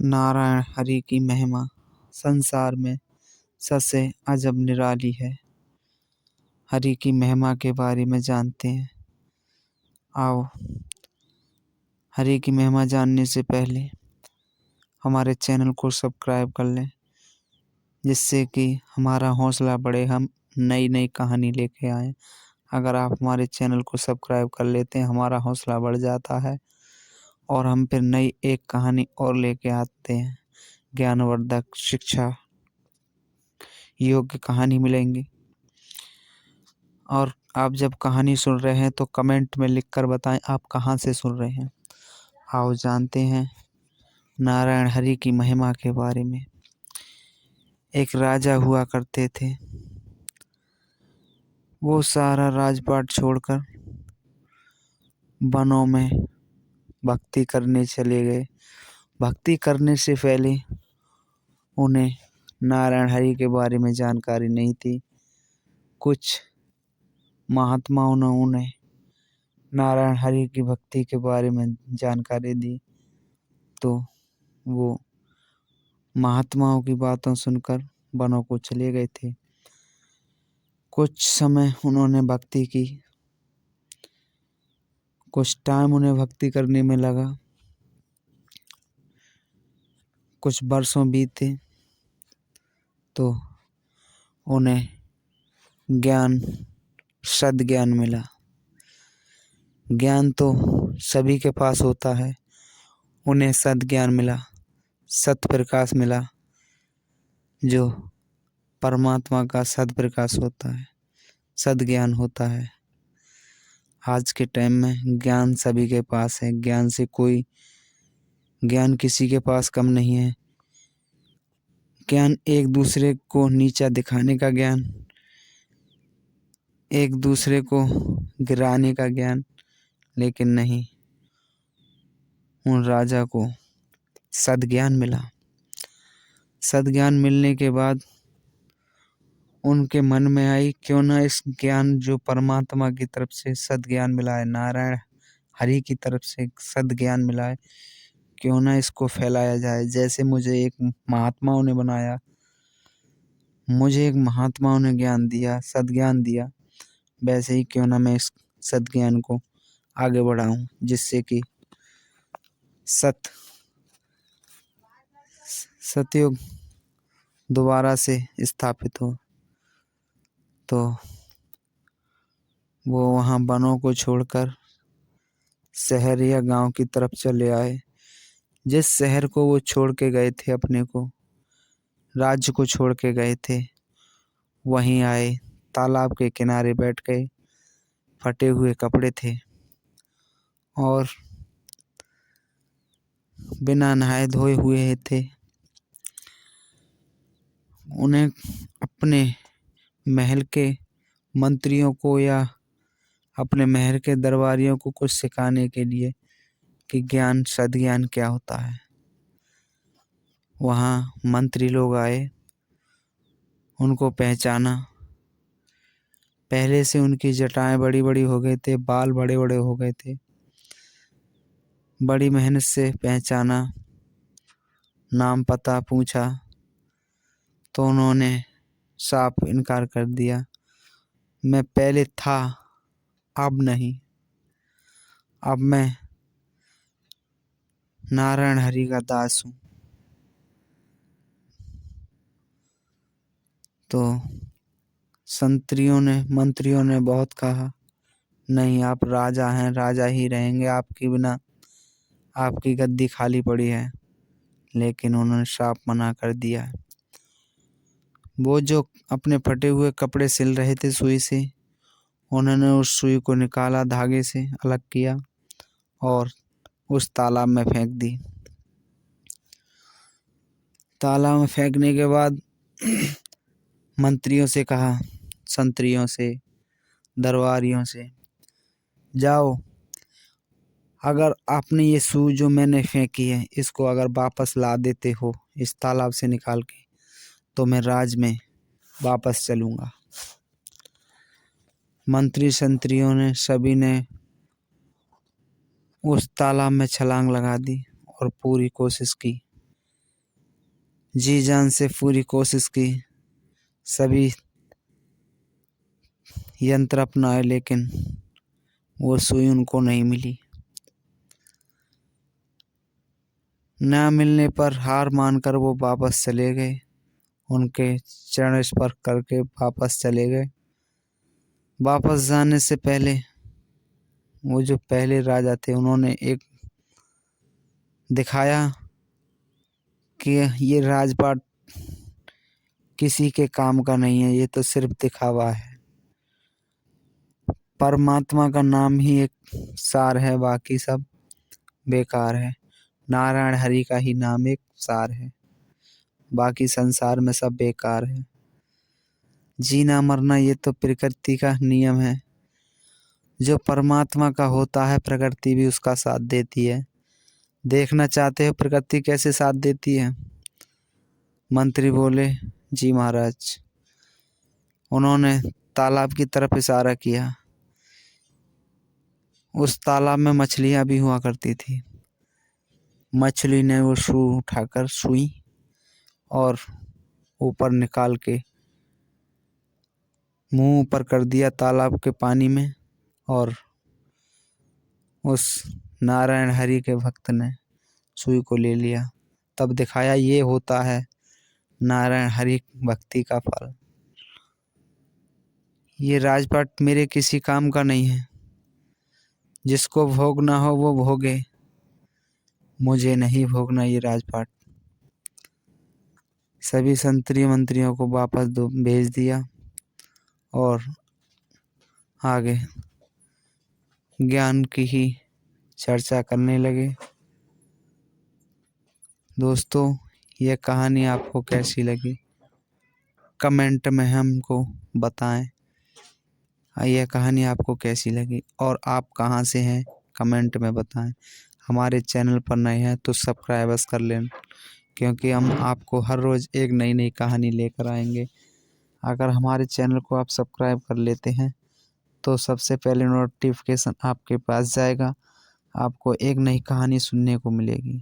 नारायण हरि की महिमा संसार में सबसे अजब निराली है। हरि की महिमा के बारे में जानते हैं। आओ, हरि की महिमा जानने से पहले हमारे चैनल को सब्सक्राइब कर लें, जिससे कि हमारा हौसला बढ़े, हम नई नई कहानी लेके आएँ। अगर आप हमारे चैनल को सब्सक्राइब कर लेते हैं, हमारा हौसला बढ़ जाता है और हम फिर नई एक कहानी और लेके आते हैं। ज्ञानवर्धक, शिक्षा योग्य कहानी मिलेंगी। और आप जब कहानी सुन रहे हैं तो कमेंट में लिखकर बताएं आप कहाँ से सुन रहे हैं। आओ जानते हैं नारायण हरि की महिमा के बारे में। एक राजा हुआ करते थे। वो सारा राजपाट छोड़कर वनों में भक्ति करने चले गए। भक्ति करने से पहले उन्हें नारायण हरि के बारे में जानकारी नहीं थी। कुछ महात्माओं ने उन्हें नारायण हरि की भक्ति के बारे में जानकारी दी, तो वो महात्माओं की बातों सुनकर वनों को चले गए थे। कुछ समय उन्होंने भक्ति की, कुछ टाइम उन्हें भक्ति करने में लगा, कुछ वर्षों बीते तो उन्हें ज्ञान, सद्ज्ञान मिला। ज्ञान तो सभी के पास होता है, उन्हें सद्ज्ञान मिला, सत प्रकाश मिला, जो परमात्मा का सद प्रकाश होता है, सद्ज्ञान होता है। आज के टाइम में ज्ञान सभी के पास है। ज्ञान किसी के पास कम नहीं है। ज्ञान एक दूसरे को नीचा दिखाने का ज्ञान, एक दूसरे को गिराने का ज्ञान, लेकिन नहीं, उन राजा को सद्ज्ञान मिला। सद्ज्ञान मिलने के बाद उनके मन में आई, क्यों ना इस ज्ञान जो परमात्मा की तरफ से सद्ज्ञान मिला है, नारायण हरि की तरफ से सद्ज्ञान मिला है, क्यों ना इसको फैलाया जाए। जैसे मुझे एक महात्माओं ने बनाया, मुझे एक महात्माओं ने ज्ञान दिया, सद्ज्ञान दिया, वैसे ही क्यों ना मैं इस सद्ज्ञान को आगे बढ़ाऊं, जिससे कि सतयुग दोबारा से स्थापित हो। तो वो वहाँ वनों को छोड़कर शहर या गांव की तरफ चले आए। जिस शहर को वो छोड़ के गए थे, अपने को राज्य को छोड़ के गए थे, वहीं आए, तालाब के किनारे बैठ गए। फटे हुए कपड़े थे और बिना नहाए धोए हुए थे। उन्हें अपने महल के मंत्रियों को या अपने महल के दरबारियों को कुछ सिखाने के लिए कि ज्ञान, सद्ज्ञान क्या होता है। वहाँ मंत्री लोग आए, उनको पहचाना। पहले से उनकी जटाएं बड़ी बड़ी हो गए थे, बाल बड़े बड़े हो गए थे। बड़ी मेहनत से पहचाना, नाम पता पूछा, तो उन्होंने साफ इनकार कर दिया, मैं पहले था, अब नहीं, अब मैं नारायण हरि का दास हूँ। तो मंत्रियों ने बहुत कहा, नहीं, आप राजा हैं, राजा ही रहेंगे, आपकी बिना आपकी गद्दी खाली पड़ी है। लेकिन उन्होंने साफ मना कर दिया। वो जो अपने फटे हुए कपड़े सिल रहे थे सुई से, उन्होंने उस सुई को निकाला, धागे से अलग किया और उस तालाब में फेंक दी। तालाब में फेंकने के बाद मंत्रियों से कहा, संतरियों से, दरबारियों से, जाओ, अगर आपने ये सुई जो मैंने फेंकी है, इसको अगर वापस ला देते हो इस तालाब से निकाल के, तो मैं राज में वापस चलूँगा। मंत्री संतरियों ने सभी ने उस तालाब में छलांग लगा दी और पूरी कोशिश की, जी जान से पूरी कोशिश की, सभी यंत्र अपनाए, लेकिन वो सुई उनको नहीं मिली। ना मिलने पर हार मानकर वो वापस चले गए, उनके चरण स्पर्श करके वापस चले गए। वापस जाने से पहले वो जो पहले राजा थे उन्होंने एक दिखाया कि ये राजपाट किसी के काम का नहीं है, ये तो सिर्फ दिखावा है। परमात्मा का नाम ही एक सार है, बाकी सब बेकार है। नारायण हरि का ही नाम एक सार है, बाकी संसार में सब बेकार है। जीना मरना ये तो प्रकृति का नियम है, जो परमात्मा का होता है प्रकृति भी उसका साथ देती है। देखना चाहते हो प्रकृति कैसे साथ देती है? मंत्री बोले, जी महाराज। उन्होंने तालाब की तरफ इशारा किया। उस तालाब में मछलियां भी हुआ करती थी। मछली ने वो उठाकर सुई और ऊपर निकाल के मुंह ऊपर कर दिया तालाब के पानी में, और उस नारायण हरि के भक्त ने सुई को ले लिया। तब दिखाया ये होता है नारायण हरि भक्ति का फल। ये राजपाट मेरे किसी काम का नहीं है, जिसको भोगना हो वो भोगे, मुझे नहीं भोगना ये राजपाट। सभी मंत्रियों को वापस भेज दिया और आगे ज्ञान की ही चर्चा करने लगे। दोस्तों, यह कहानी आपको कैसी लगी कमेंट में हमको बताएं। यह कहानी आपको कैसी लगी और आप कहाँ से हैं कमेंट में बताएं। हमारे चैनल पर नए हैं तो सब्सक्राइबर्स कर लें, क्योंकि हम आपको हर रोज़ एक नई नई कहानी लेकर आएंगे। अगर हमारे चैनल को आप सब्सक्राइब कर लेते हैं तो सबसे पहले नोटिफिकेशन आपके पास जाएगा, आपको एक नई कहानी सुनने को मिलेगी।